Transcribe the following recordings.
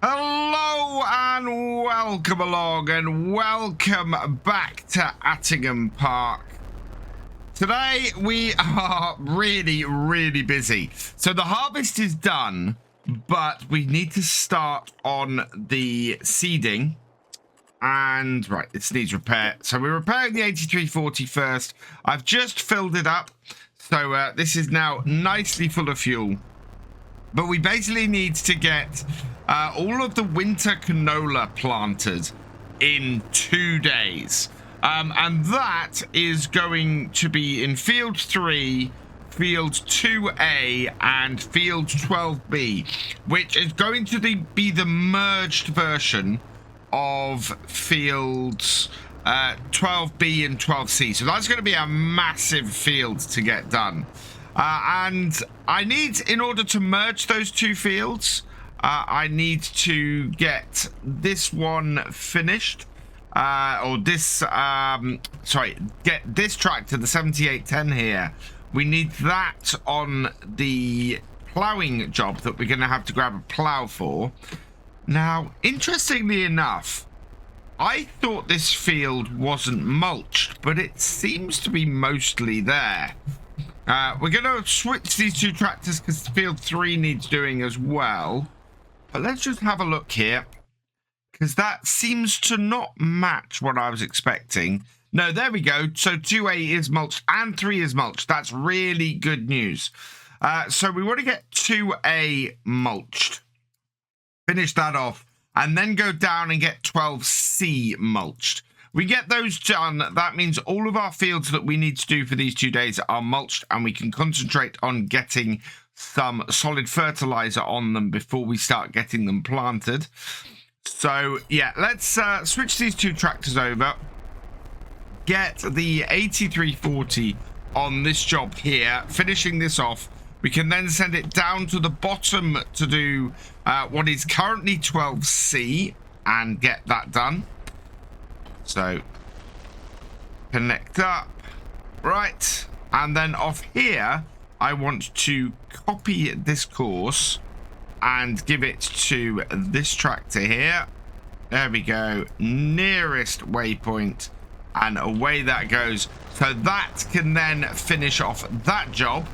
Hello and welcome along and welcome back to Attingham Park. Today we are really busy. So the harvest is done, but we need to start on the seeding. And right, this needs repair. So we're repairing the 8340 first. I've just filled it up. So this is now nicely full of fuel. But we basically need to get all of the winter canola planted in 2 days. And that is going to be in field 3, field 2A, and field 12B, which is going to be the merged version of fields 12B and 12C. So that's going to be a massive field to get done. And I need, in order to merge those two fields, I need to get this one finished, or this, get this tractor, the 7810 here. We need that on the ploughing job that we're going to have to grab a plough for. Now, interestingly enough, I thought this field wasn't mulched, but it seems to be mostly there. We're going to switch these two tractors because field 3 needs doing as well. But let's just have a look here, because that seems to not match what I was expecting. No, there we go. So 2A is mulched and 3 is mulched. That's really good news. So we want to get 2A mulched. Finish that off. And then go down and get 12C mulched. We get those done. That means all of our fields that we need to do for these 2 days are mulched, and we can concentrate on getting some solid fertilizer on them before we start getting them planted. So yeah, let's switch these two tractors over. Get the 8340 on this job here, finishing this off. We can then send it down to the bottom to do what is currently 12C and get that done. So connect up, right, and then off here I want to copy this course and give it to this tractor here. There we go, nearest waypoint, and away that goes. So that can then finish off that job.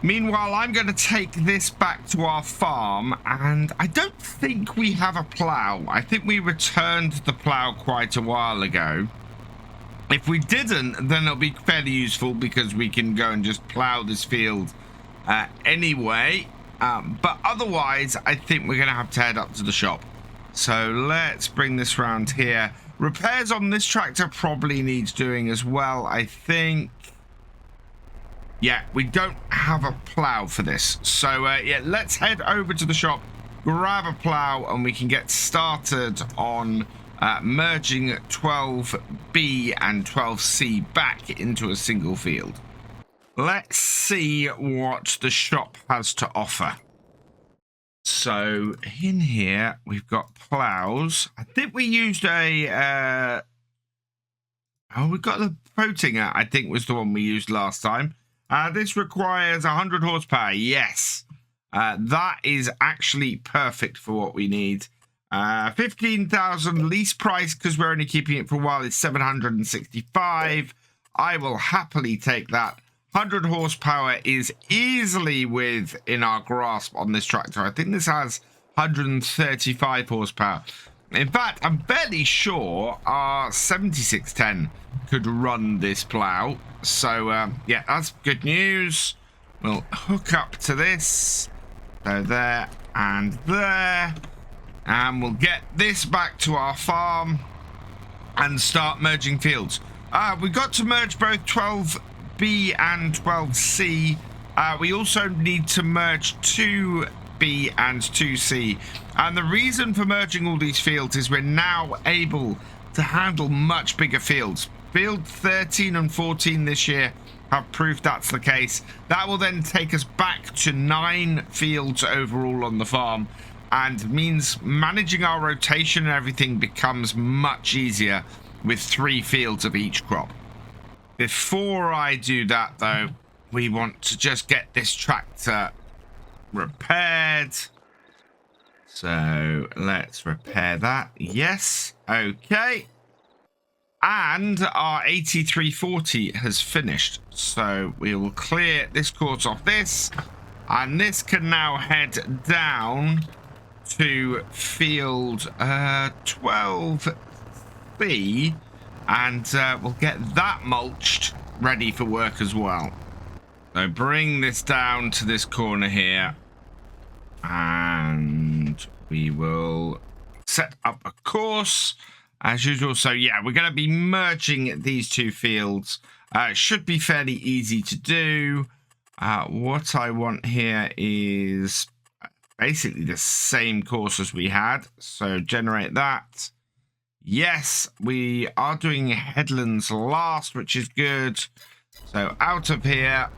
Meanwhile, I'm going to take this back to our farm, and I don't think we have a plough. I think we returned the plough quite a while ago. If we didn't, then it'll be fairly useful because we can go and just plough this field anyway. But otherwise, I think we're going to have to head up to the shop. So let's bring this round here. Repairs on this tractor probably needs doing as well, I think. Yeah, we don't have a plough for this. So, yeah, let's head over to the shop, grab a plough, and we can get started on merging 12B and 12C back into a single field. Let's see what the shop has to offer. So, in here, we've got ploughs. I think we used a... oh, we got the Protinger, I think was the one we used last time. This requires 100 horsepower. Yes, that is actually perfect for what we need. 15,000 lease price, because we're only keeping it for a while, is 765. I will happily take that. 100 horsepower is easily within our grasp on this tractor. I think this has 135 horsepower. In fact, I'm fairly sure our 7610 could run this plough. So, yeah, that's good news. We'll hook up to this. So there and there. And we'll get this back to our farm and start merging fields. We've got to merge both 12B and 12C. We also need to merge 2B and 2C. And the reason for merging all these fields is we're now able to handle much bigger fields. Field 13 and 14 this year have proved that's the case. That will then take us back to 9 fields overall on the farm, and means managing our rotation and everything becomes much easier with 3 fields of each crop. Before I do that, though, we want to just get this tractor repaired. So let's repair that. Yes. Okay. And our 8340 has finished. So we will clear this course off this. And this can now head down to field 12B. And we'll get that mulched ready for work as well. So bring this down to this corner here. And we will set up a course as usual. So yeah, we're going to be merging these two fields. It should be fairly easy to do. What I want here is basically the same course as we had. So generate that. Yes, we are doing headlands last, which is good. So out of here,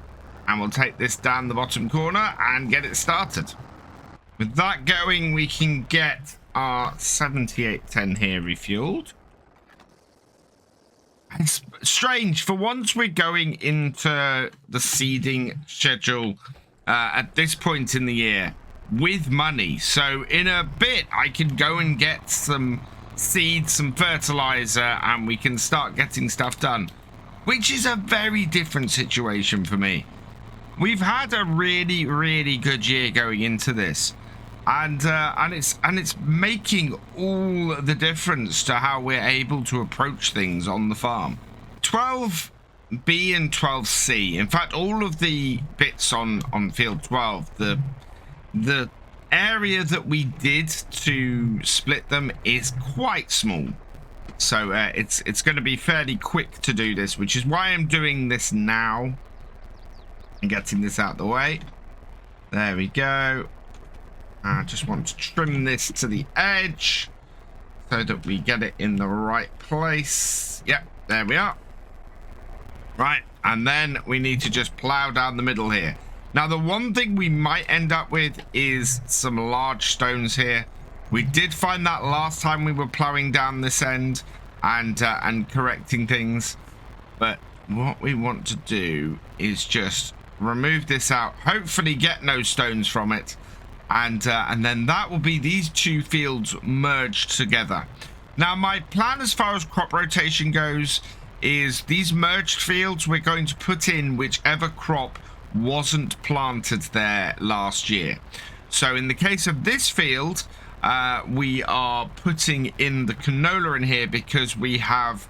and we'll take this down the bottom corner and get it started. With that going, we can get our 7810 here refueled. It's strange, for once we're going into the seeding schedule at this point in the year with money. So in a bit, I can go and get some seeds, some fertilizer, and we can start getting stuff done, which is a very different situation for me. We've had a really, really good year going into this, and it's making all the difference to how we're able to approach things on the farm. 12B and 12C, in fact, all of the bits on field 12, the area that we did to split them is quite small, so it's going to be fairly quick to do this, which is why I'm doing this now and getting this out of the way. There we go. I just want to trim this to the edge so that we get it in the right place. Yep, there we are. Right, and then we need to just plow down the middle here. Now, the one thing we might end up with is some large stones here. We did find that last time we were plowing down this end and correcting things. But what we want to do is just remove this out, hopefully get no stones from it. And then that will be these two fields merged together. Now, my plan as far as crop rotation goes is these merged fields, we're going to put in whichever crop wasn't planted there last year. So in the case of this field, we are putting in the canola in here because we have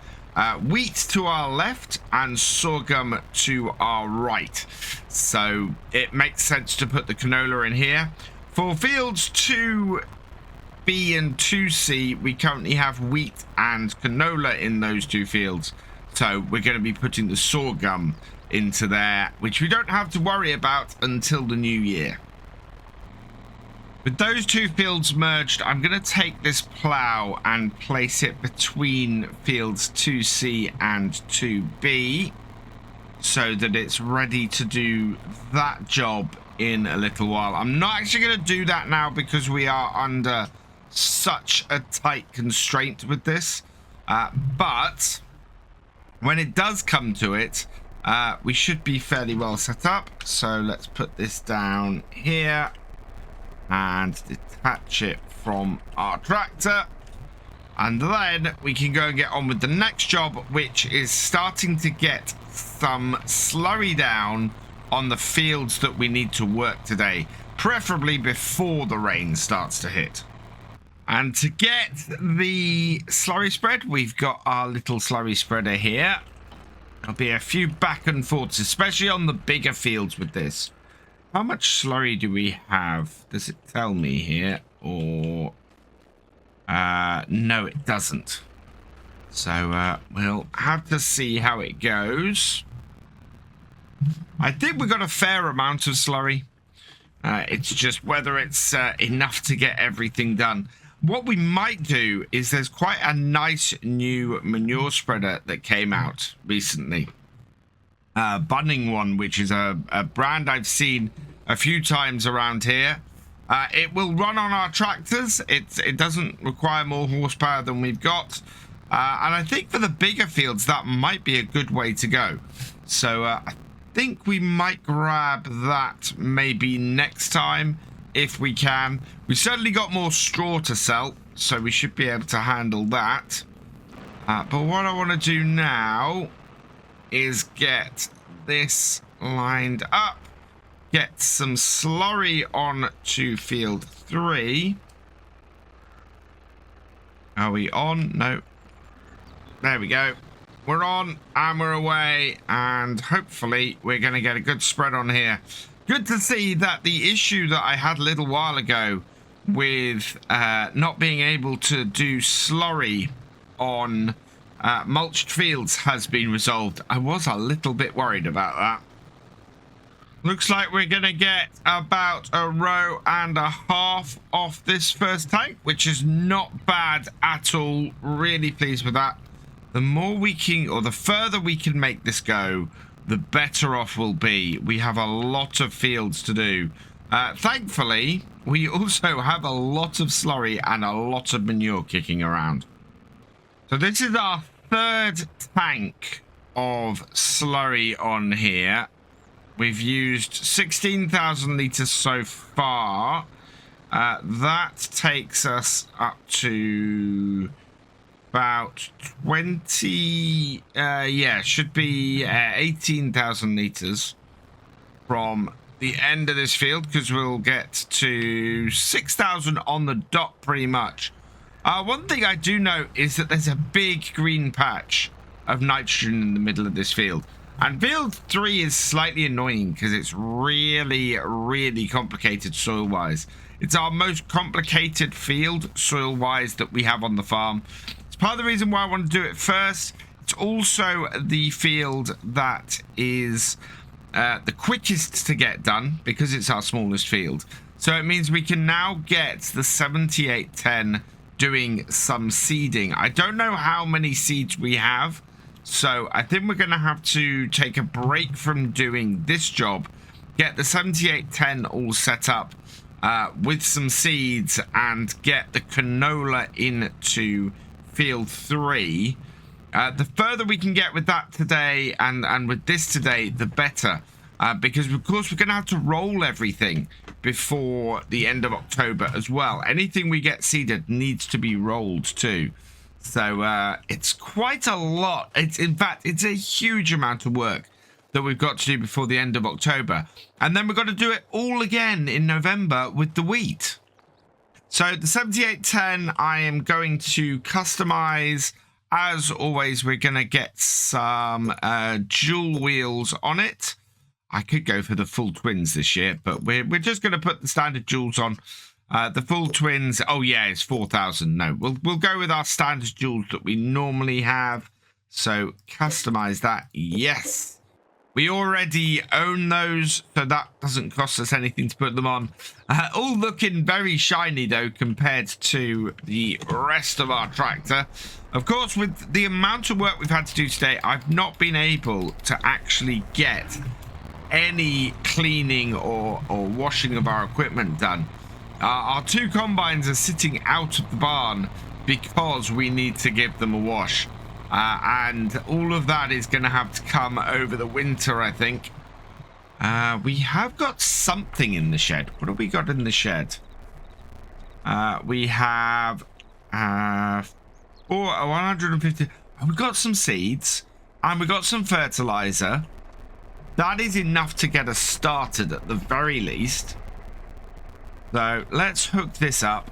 wheat to our left and sorghum to our right. So it makes sense to put the canola in here. For fields 2B and 2C, we currently have wheat and canola in those two fields. So we're going to be putting the sorghum into there, which we don't have to worry about until the new year. With those two fields merged, I'm going to take this plow and place it between fields 2C and 2B so that it's ready to do that job in a little while. I'm not actually going to do that now because we are under such a tight constraint with this, but when it does come to it, we should be fairly well set up. So let's put this down here and detach it from our tractor, and then we can go and get on with the next job, which is starting to get some slurry down on the fields that we need to work today, preferably before the rain starts to hit. And to get the slurry spread, we've got our little slurry spreader here. There'll be a few back and forths, especially on the bigger fields with this. How much slurry do we have? Does it tell me here? Or no, it doesn't. So we'll have to see how it goes. I think we've got a fair amount of slurry. It's just whether it's enough to get everything done. What we might do is there's quite a nice new manure spreader that came out recently. Bunning one, which is a brand I've seen a few times around here. It will run on our tractors. It doesn't require more horsepower than we've got. And I think for the bigger fields, that might be a good way to go. So I think we might grab that maybe next time. if we can. We certainly got more straw to sell, so we should be able to handle that. But what I want to do now is get this lined up, get some slurry on to field 3. Are we on? No. There we go. We're on and we're away, and hopefully we're going to get a good spread on here. Good to see that the issue that I had a little while ago with not being able to do slurry on mulched fields has been resolved. I was a little bit worried about that. Looks like we're going to get about a row and a half off this first tank, which is not bad at all. Really pleased with that. The more we can, or the further we can make this go, the better off we'll be. We have a lot of fields to do. Thankfully, we also have a lot of slurry and a lot of manure kicking around. So this is our third tank of slurry on here. We've used 16,000 litres so far. That takes us up to about 20, should be 18,000 litres from the end of this field, because we'll get to 6,000 on the dot pretty much. One thing I do know is that there's a big green patch of nitrogen in the middle of this field. And field 3 is slightly annoying because it's really, really complicated soil-wise. It's our most complicated field soil-wise that we have on the farm. It's part of the reason why I want to do it first. It's also the field that is the quickest to get done because it's our smallest field. So it means we can now get the 7810 doing some seeding. I don't know how many seeds we have, so I think we're going to have to take a break from doing this job, get the 7810 all set up with some seeds, and get the canola into field 3. The further we can get with that today and with this today, the better. Because, of course, we're going to have to roll everything before the end of October as well. Anything we get seeded needs to be rolled too. So it's quite a lot. In fact, it's a huge amount of work that we've got to do before the end of October. And then we've got to do it all again in November with the wheat. So the 7810, I am going to customize. As always, we're going to get some dual wheels on it. I could go for the full twins this year, but we're just going to put the standard duals on. The full twins, oh yeah, it's 4,000. No, we'll go with our standard duals that we normally have. So customize that. Yes. We already own those, so that doesn't cost us anything to put them on. All looking very shiny, though, compared to the rest of our tractor. Of course, with the amount of work we've had to do today, I've not been able to actually get any cleaning or washing of our equipment done. Our 2 combines are sitting out of the barn because we need to give them a wash. And all of that is going to have to come over the winter, I think. We have got something in the shed. What have we got in the shed? We have 150. We've got some seeds and we've got some fertilizer. That is enough to get us started at the very least. So let's hook this up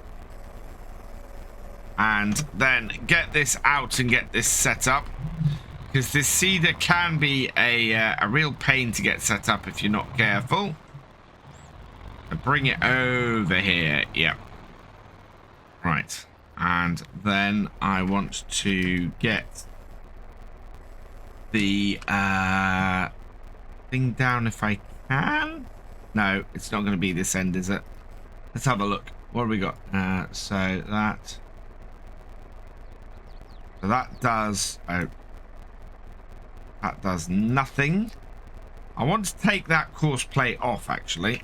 and then get this out and get this set up, because this seeder can be a real pain to get set up if you're not careful. So bring it over here. Yep. Right. And then I want to get the thing down if I can. No, it's not going to be this end, is it? Let's have a look. What have we got? So that does that does nothing. I want to take that course plate off, actually,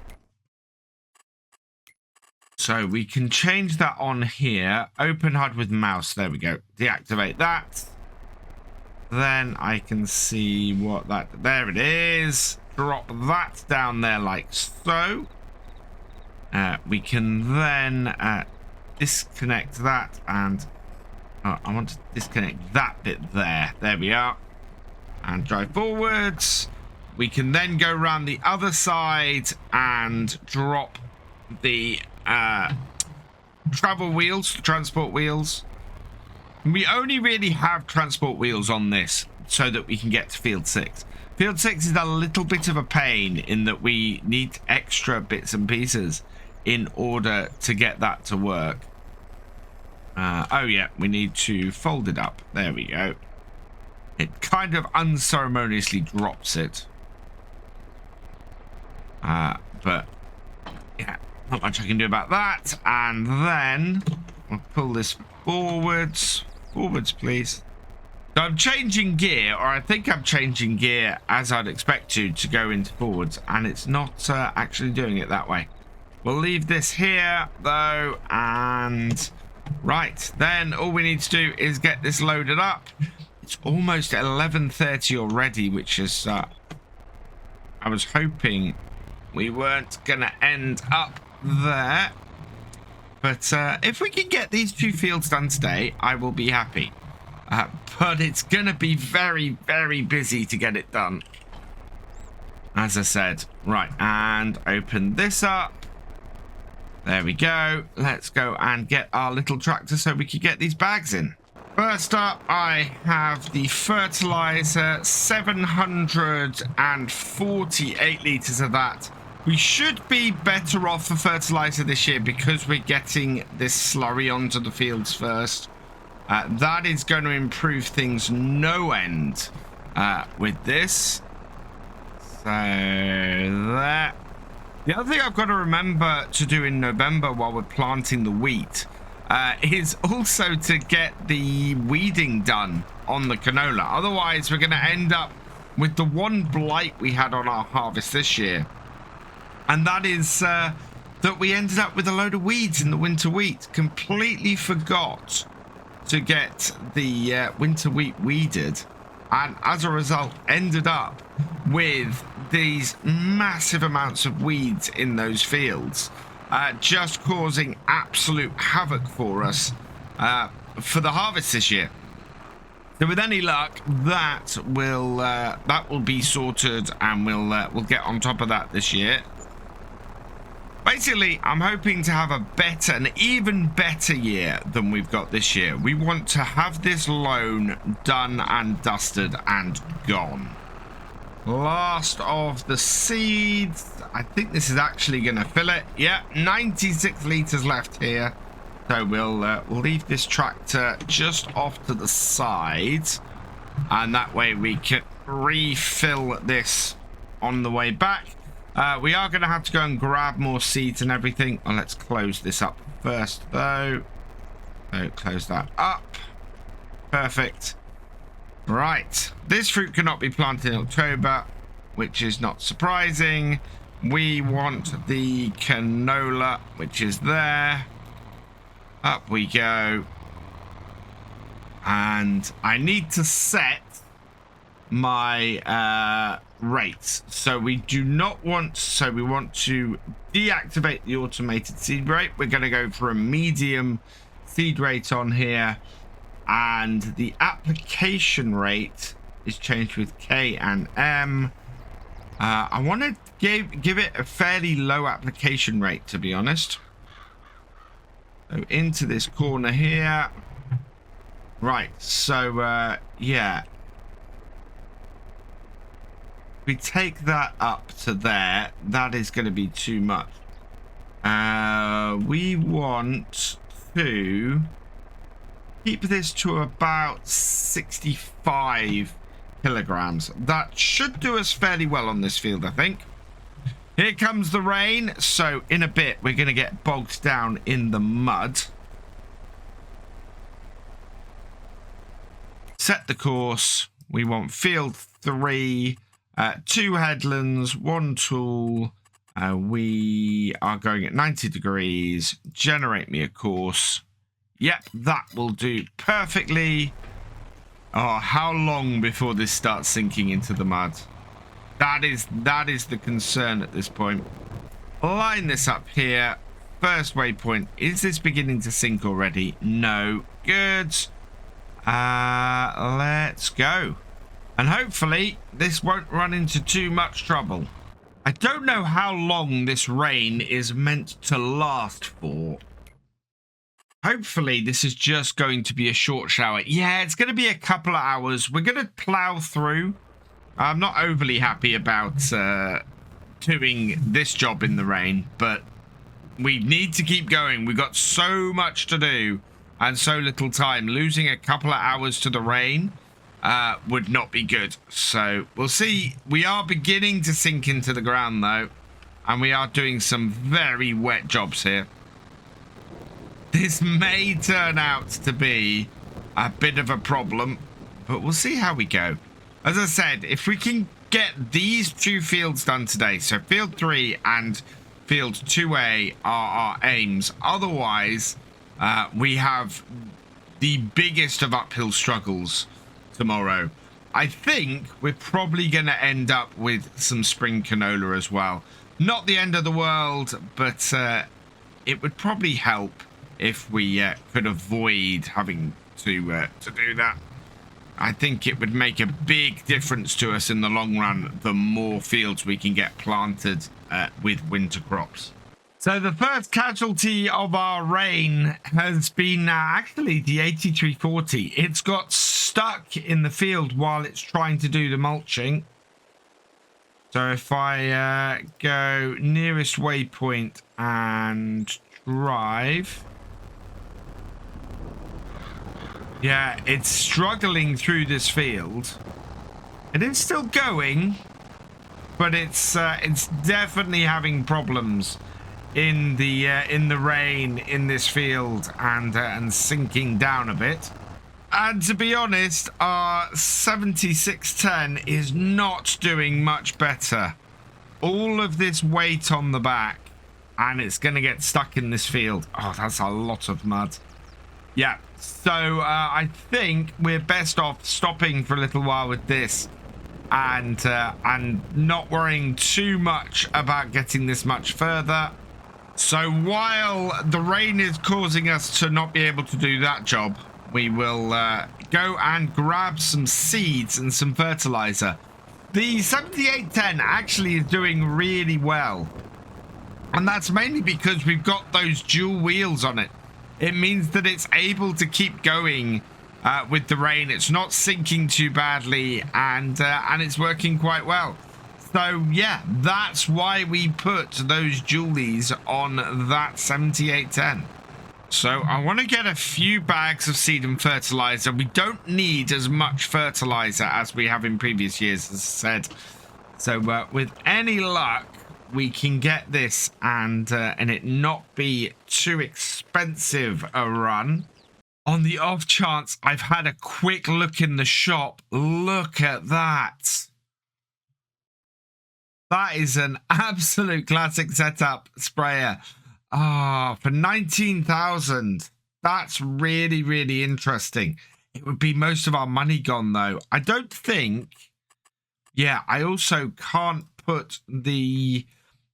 so we can change that on here. Open HUD with mouse. There we go. Deactivate that. Then I can see what that. There it is. Drop that down there like so. We can then disconnect that, and I want to disconnect that bit there. There we are. And drive forwards. We can then go around the other side and drop the travel wheels, the transport wheels. We only really have transport wheels on this so that we can get to field 6. Field 6 is a little bit of a pain in that we need extra bits and pieces in order to get that to work. Oh yeah, we need to fold it up. There we go. It kind of unceremoniously drops it. But yeah, not much I can do about that. And then we'll pull this forwards. Forwards, please. So I'm changing gear, or I think I'm changing gear as I'd expect to go into forwards, and it's not actually doing it that way. We'll leave this here though, and right, then all we need to do is get this loaded up. It's almost 11:30 already, which is I was hoping we weren't gonna end up there, but if we can get these 2 fields done today, I will be happy. But it's gonna be very, very busy to get it done, as I said. Right, and open this up. There we go. Let's go and get our little tractor so we can get these bags in. First up, I have the fertilizer, 748 litres of that. We should be better off for fertilizer this year because we're getting this slurry onto the fields first. That is going to improve things no end with this. So that. The other thing I've got to remember to do in November while we're planting the wheat is also to get the weeding done on the canola. Otherwise, we're going to end up with the one blight we had on our harvest this year. And that is that we ended up with a load of weeds in the winter wheat. Completely forgot to get the winter wheat weeded. And as a result, ended up with these massive amounts of weeds in those fields, just causing absolute havoc for us for the harvest this year. So with any luck, that will be sorted, and we'll get on top of that this year. Basically, I'm hoping to have an even better year than we've got this year. We want to have this loan done and dusted and gone. Last of the seeds. I think this is actually going to fill it. Yeah, 96 litres left here. So we'll leave this tractor just off to the side. And that way we can refill this on the way back. We are going to have to go and grab more seeds and everything. Well, let's close this up first, though. So close that up. Perfect. Right. This fruit cannot be planted in October, which is not surprising. We want the canola, which is there. Up we go. And I need to set my rates. So we do not want, so we want to deactivate the automated seed rate. We're going to go for a medium seed rate on here, and the application rate is changed with K and M. I want to give it a fairly low application rate, to be honest. So into this corner here. Right, so yeah, we take that up to there. That is going to be too much. We want to keep this to about 65 kilograms. That should do us fairly well on this field, I think. Here comes the rain. So in a bit, we're going to get bogged down in the mud. Set the course. We want field 3. 2 headlands, 1 tool. We are going at 90 degrees. Generate me a course. Yep, that will do perfectly. Oh, how long before this starts sinking into the mud? That is the concern at this point. line this up here. First waypoint. Is this beginning to sink already? No. Good. Let's go. And hopefully this won't run into too much trouble. I don't know how long this rain is meant to last for. Hopefully this is just going to be a short shower. Yeah, it's going to be a couple of hours. We're going to plow through. I'm not overly happy about doing this job in the rain, but we need to keep going. We've got so much to do and so little time. Losing a couple of hours to the rain would not be good. So we'll see. We are beginning to sink into the ground though, and we are doing some very wet jobs here. This may turn out to be a bit of a problem, but we'll see how we go. As I said, if we can get these two fields done today, so field 3 and field 2A are our aims. Otherwise, we have the biggest of uphill struggles tomorrow. I think we're probably going to end up with some spring canola as well. Not the end of the world, but it would probably help if we could avoid having to do that. I think it would make a big difference to us in the long run, the more fields we can get planted with winter crops. So the first casualty of our rain has been actually the 8340. It's got stuck in the field while it's trying to do the mulching. So if I go nearest waypoint and drive... Yeah, it's struggling through this field. It is still going, but it's definitely having problems in the rain in this field and sinking down a bit. And to be honest, our 7610 is not doing much better. All of this weight on the back, and it's going to get stuck in this field. Oh, that's a lot of mud. Yeah, so I think we're best off stopping for a little while with this and not worrying too much about getting this much further. So while the rain is causing us to not be able to do that job, we will go and grab some seeds and some fertilizer. The 7810 actually is doing really well, and that's mainly because we've got those dual wheels on it. It means that it's able to keep going with the rain. It's not sinking too badly, and it's working quite well. So yeah, that's why we put those dualies on that 7810. So I want to get a few bags of seed and fertilizer. We don't need as much fertilizer as we have in previous years, as I said. So with any luck, we can get this and it not be too expensive a run. On the off chance I've had a quick look in the shop, look at that. That is an absolute classic setup sprayer. Ah, for 19,000. That's really, really interesting. It would be most of our money gone though. I don't think. Yeah, I also can't put the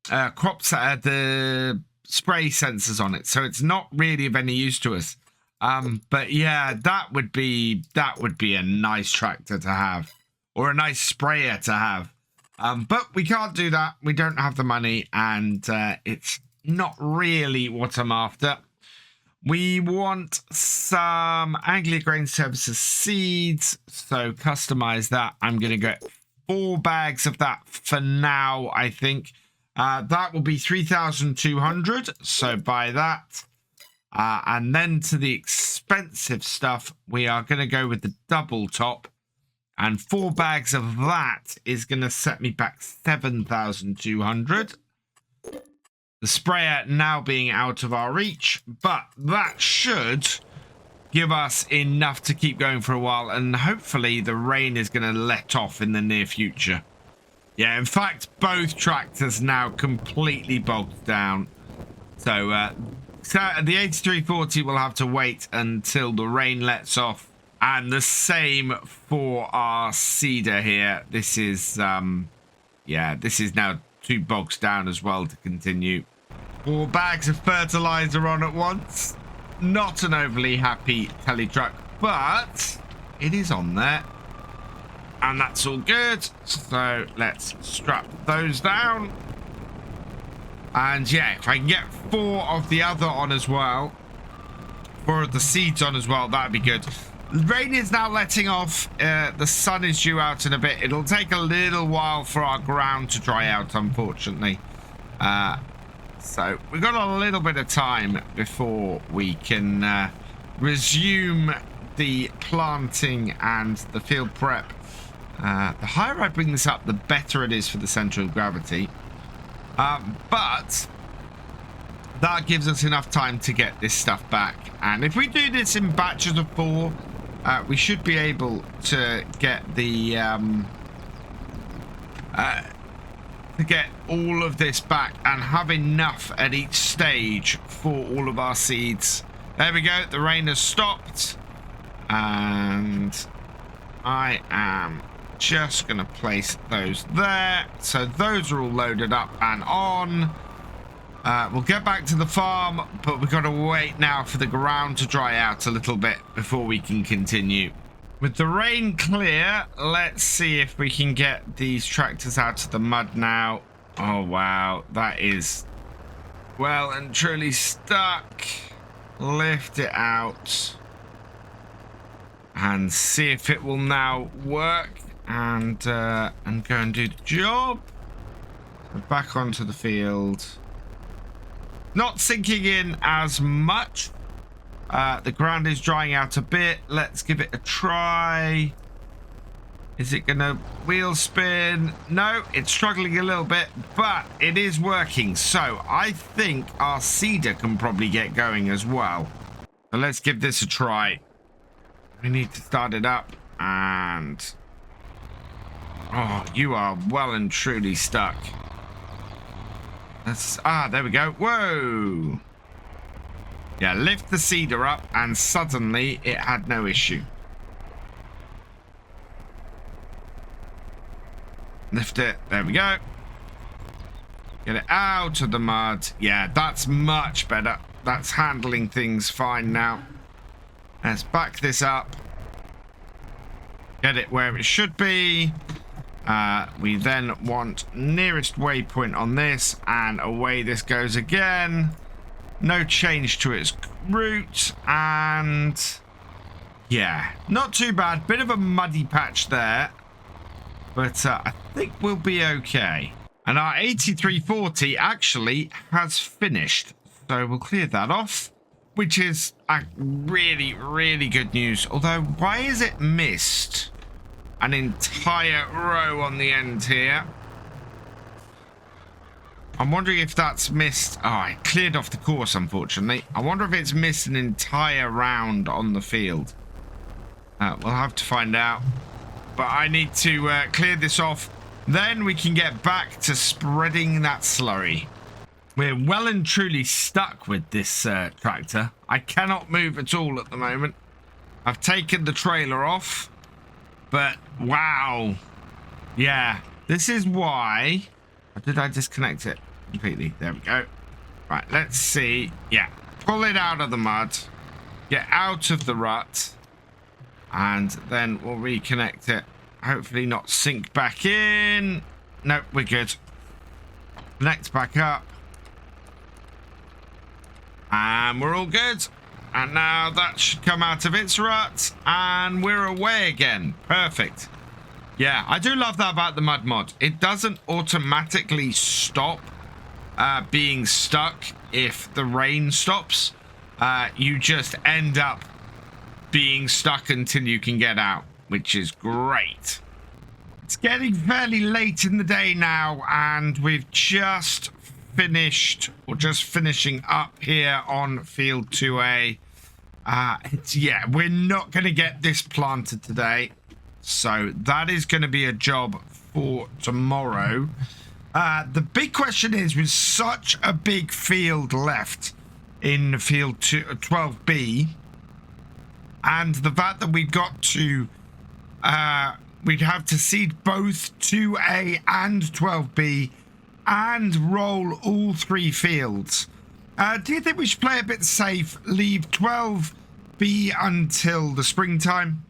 the spray sensors on it, so it's not really of any use to us. But yeah, that would be a nice tractor to have, or a nice sprayer to have. But we can't do that. We don't have the money, and it's not really what I'm after. We want some Anglia Grain Services seeds, so customize that. I'm going to get 4 bags of that for now, I think. That will be 3,200, so buy that. And then to the expensive stuff, we are going to go with the double top. And 4 bags of that is going to set me back 7,200. The sprayer now being out of our reach, but that should give us enough to keep going for a while. And hopefully the rain is going to let off in the near future. Yeah, in fact, both tractors now completely bogged down. So the 8340 will have to wait until the rain lets off. And the same for our seeder here. This is, yeah, this is now too bogs down as well to continue. 4 bags of fertilizer on at once. Not an overly happy telly truck, but it is on there. And that's all good. So let's strap those down. And yeah, if I can get 4 of the other on as well, 4 of the seeds on as well, that'd be good. The rain is now letting off. The sun is due out in a bit. It'll take a little while for our ground to dry out, unfortunately. So we've got a little bit of time before we can resume the planting and the field prep. The higher I bring this up, the better it is for the center of gravity. But that gives us enough time to get this stuff back. And if we do this in batches of 4, we should be able to get the to get all of this back and have enough at each stage for all of our seeds. There we go. The rain has stopped, and I am just going to place those there. So those are all loaded up and on. We'll get back to the farm, but we've got to wait now for the ground to dry out a little bit before we can continue. With the rain clear, let's see if we can get these tractors out of the mud now. Oh, wow. That is well and truly stuck. Lift it out and see if it will now work and go and do the job. So back onto the field. Not sinking in as much. The ground is drying out a bit. Let's give it a try. Is it gonna wheel spin? No, it's struggling a little bit, but it is working. So I think our seeder can probably get going as well. So let's give this a try. We need to start it up and... Oh, you are well and truly stuck. There we go. Whoa. Yeah, lift the seeder up and suddenly it had no issue. Lift it. There we go. Get it out of the mud. Yeah, that's much better. That's handling things fine now. Let's back this up. Get it where it should be. We then want nearest waypoint on this, and away this goes again. No change to its route, and yeah, not too bad. Bit of a muddy patch there, but I think we'll be okay. And our 8340 actually has finished, so we'll clear that off, which is really, really good news. Although, why is it missed an entire row on the end here? I'm wondering if that's missed. Oh, I cleared off the course, unfortunately. I wonder if it's missed an entire round on the field. We'll have to find out. But I need to clear this off. Then we can get back to spreading that slurry. We're well and truly stuck with this tractor. I cannot move at all at the moment. I've taken the trailer off. But, wow. Yeah, this is why... Or did I disconnect it completely? There we go. Right, let's see. Yeah, pull it out of the mud. Get out of the rut. And then we'll reconnect it. Hopefully not sink back in. Nope, we're good. Connect back up. And we're all good. And now that should come out of its rut. And we're away again. Perfect. Yeah, I do love that about the mud mod. It doesn't automatically stop being stuck if the rain stops. You just end up being stuck until you can get out, which is great. It's getting fairly late in the day now, and we've just finished, or just finishing up here on field 2A. Yeah, we're not going to get this planted today. So that is going to be a job for tomorrow. The big question is, with such a big field left in field 12B, and the fact that we've got to, we'd have to seed both 2A and 12B and roll all 3 fields. Do you think we should play a bit safe, leave 12 be until the springtime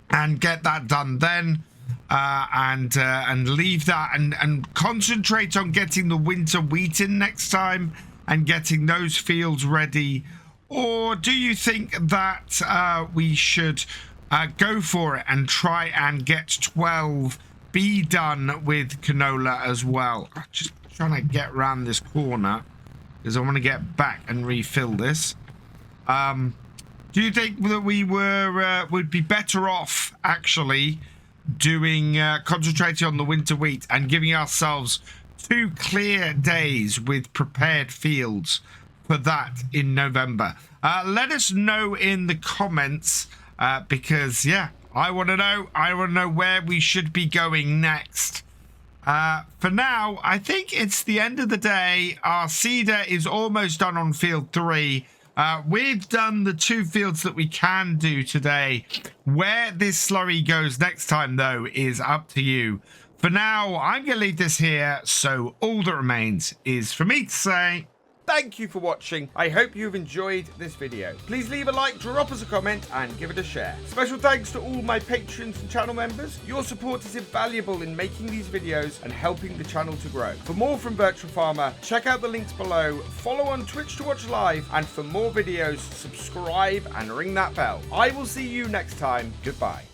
and get that done then, and leave that and concentrate on getting the winter wheat in next time and getting those fields ready? Or do you think that we should go for it and try and get 12 be done with canola as well? I'm just trying to get around this corner because I want to get back and refill this. Do you think that we would be better off actually doing concentrating on the winter wheat and giving ourselves 2 clear days with prepared fields for that in November? Let us know in the comments because yeah, I want to know where we should be going next. For now, I think it's the end of the day. Our seeder is almost done on field 3. We've done the 2 fields that we can do today. Where this slurry goes next time, though, is up to you. For now, I'm going to leave this here, so all that remains is for me to say thank you for watching. I hope you've enjoyed this video. Please leave a like, drop us a comment, and give it a share. Special thanks to all my patrons and channel members. Your support is invaluable in making these videos and helping the channel to grow. For more from Virtual Farmer, check out the links below, follow on Twitch to watch live, and for more videos, subscribe and ring that bell. I will see you next time. Goodbye.